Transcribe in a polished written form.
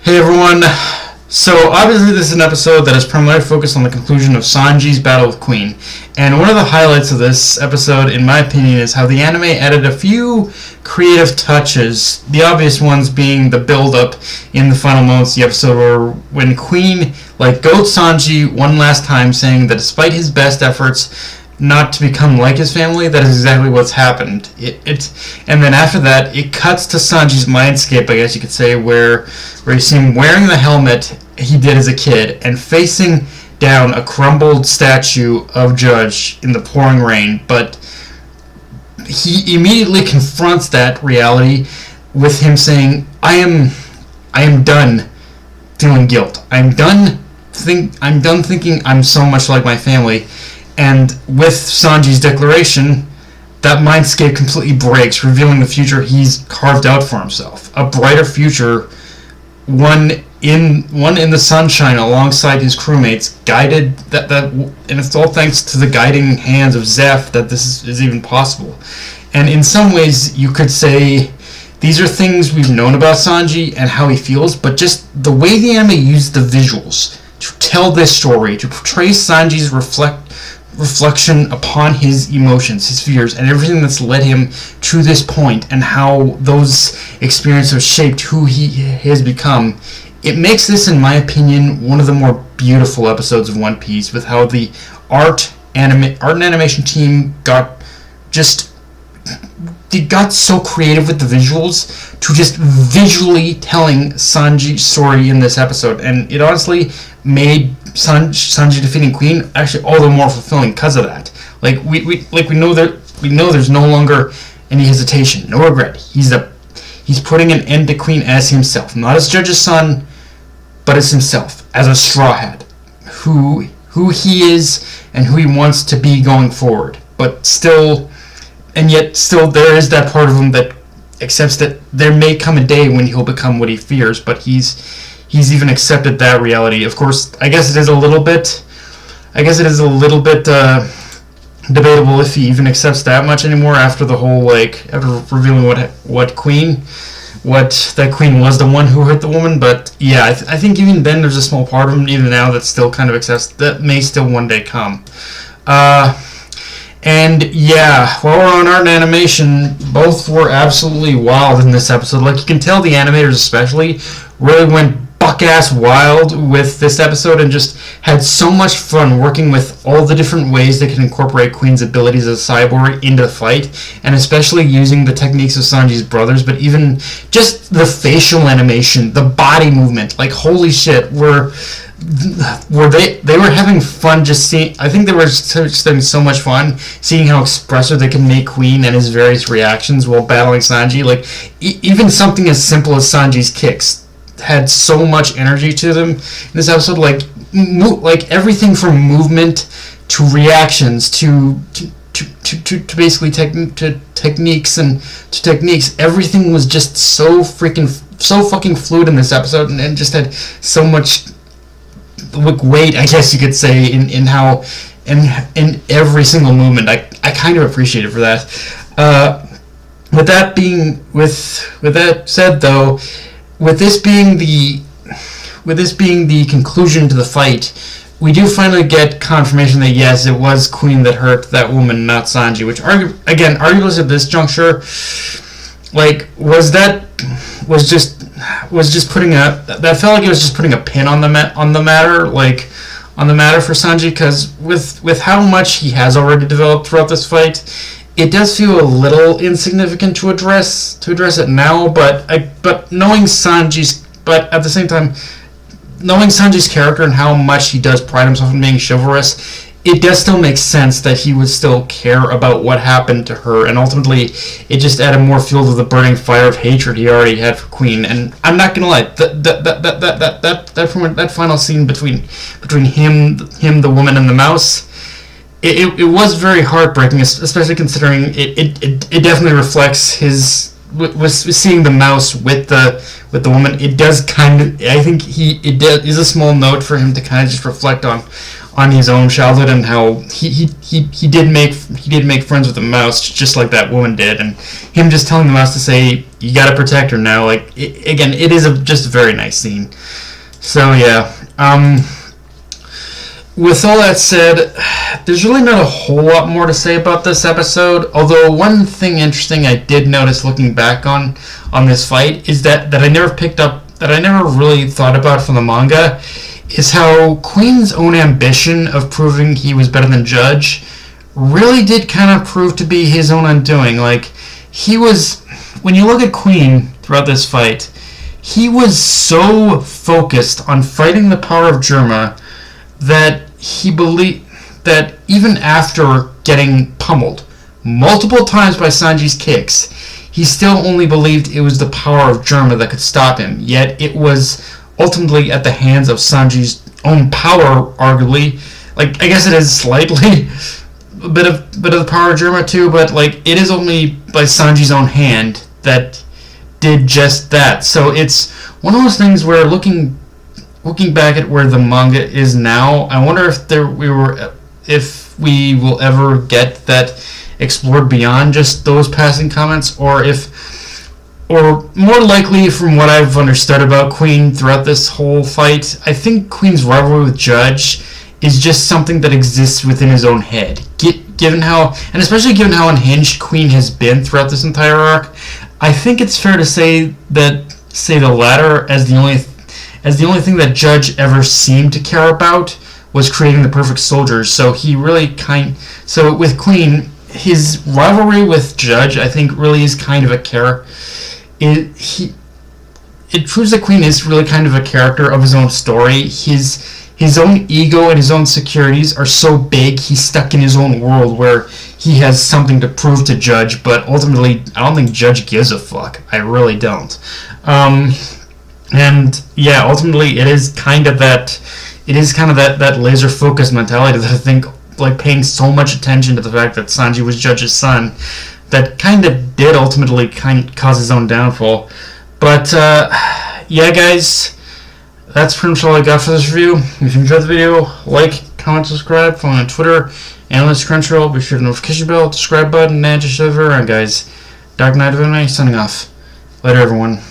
Hey everyone. So obviously this is an episode that is primarily focused on the conclusion of Sanji's battle with Queen. And one of the highlights of this episode, in my opinion, is how the anime added a few creative touches. The obvious ones being the build-up in the final moments of the episode when Queen goads Sanji one last time, saying that despite his best efforts not to become like his family, that is exactly what's happened. And then after that, it cuts to Sanji's mindscape, I guess you could say, where you see him wearing the helmet he did as a kid and facing down a crumbled statue of Judge in the pouring rain. But he immediately confronts that reality with him saying, I am done feeling guilt. I'm done thinking I'm so much like my family. And with Sanji's declaration, that mindscape completely breaks, revealing the future he's carved out for himself. A brighter future, one in the sunshine alongside his crewmates, guided and it's all thanks to the guiding hands of Zeph that this is even possible. And in some ways, you could say these are things we've known about Sanji and how he feels, but just the way the anime used the visuals to tell this story, to portray Sanji's reflection upon his emotions, his fears, and everything that's led him to this point, and how those experiences shaped who he has become. It makes this, in my opinion, one of the more beautiful episodes of One Piece, with how the art and animation team got so creative with the visuals to just visually telling Sanji's story in this episode, and it honestly made Sanji defeating Queen actually all the more fulfilling because of that. We know there's no longer any hesitation, no regret. He's putting an end to Queen as himself, not as Judge's son, but as himself, as a Straw Hat, who he is and who he wants to be going forward. But still, there is that part of him that accepts that there may come a day when he'll become what he fears, but he's even accepted that reality. Of course, I guess it is a little bit debatable if he even accepts that much anymore after the whole after revealing what that Queen was the one who hurt the woman. But yeah, I think even then there's a small part of him even now that still kind of accepts that may still one day come. And yeah, while we're on art and animation, both were absolutely wild in this episode. You can tell the animators especially really went buck-ass wild with this episode and just had so much fun working with all the different ways they can incorporate Queen's abilities as a cyborg into the fight, and especially using the techniques of Sanji's brothers, but even just the facial animation, the body movement. Holy shit, were they were having fun just seeing. I think they were just having so much fun seeing how expressive they can make Queen and his various reactions while battling Sanji. Even something as simple as Sanji's kicks had so much energy to them in this episode. Everything from movement to reactions to basically techniques and to techniques. Everything was just so fucking fluid in this episode, and just had so much weight, I guess you could say, in how in every single movement. I kind of appreciate it for that. With that said, though, with this being the conclusion to the fight, we do finally get confirmation that yes, it was Queen that hurt that woman, not Sanji. Which arguably at this juncture, was just putting that felt like it was just putting a pin on the matter for Sanji, because with how much he has already developed throughout this fight, it does feel a little insignificant to address it now. But at the same time, knowing Sanji's character and how much he does pride himself in being chivalrous, it does still make sense that he would still care about what happened to her, and ultimately it just added more fuel to the burning fire of hatred he already had for Queen. And I'm not gonna lie, that final scene between him, the woman, and the mouse, it was very heartbreaking, especially considering it definitely reflects his was seeing the mouse with the woman. It does kind of, I think it is a small note for him to kind of just reflect on on his own childhood and how he did make friends with the mouse just like that woman did, and him just telling the mouse to say you gotta protect her now. Like it is just a very nice scene. So yeah. With all that said, there's really not a whole lot more to say about this episode, although one thing interesting I did notice looking back on this fight is that I never picked up, that I never really thought about from the manga, is how Queen's own ambition of proving he was better than Judge really did kind of prove to be his own undoing. Like, he was, when you look at Queen throughout this fight, he was so focused on fighting the power of Germa that he believed that even after getting pummeled multiple times by Sanji's kicks, he still only believed it was the power of Germa that could stop him. Yet it was ultimately at the hands of Sanji's own power, arguably. Like, I guess it is slightly a bit of the power of Germa too, but like it is only by Sanji's own hand that did just that. So it's one of those things where looking back at where the manga is now, I wonder if we will ever get that explored beyond just those passing comments, or more likely, from what I've understood about Queen throughout this whole fight, I think Queen's rivalry with Judge is just something that exists within his own head. Given how, and especially given how unhinged Queen has been throughout this entire arc, I think it's fair to say the latter as the only thing that Judge ever seemed to care about was creating the perfect soldiers. So so with Queen, his rivalry with Judge, I think, really is kind of a character. It proves that Queen is really kind of a character of his own story. His own ego and his own insecurities are so big, he's stuck in his own world where he has something to prove to Judge, but ultimately, I don't think Judge gives a fuck. I really don't. And yeah, ultimately, it is kind of that laser focused mentality that I think, like, paying so much attention to the fact that Sanji was Judge's son, that kind of did ultimately cause his own downfall. But yeah, guys, that's pretty much all I got for this review. If you enjoyed the video, like, comment, subscribe, follow me on Twitter, Analyst Crunchyroll, be sure to notification bell, subscribe button, and just shove it around, guys. Dark Knight of Anime, signing off. Later, everyone.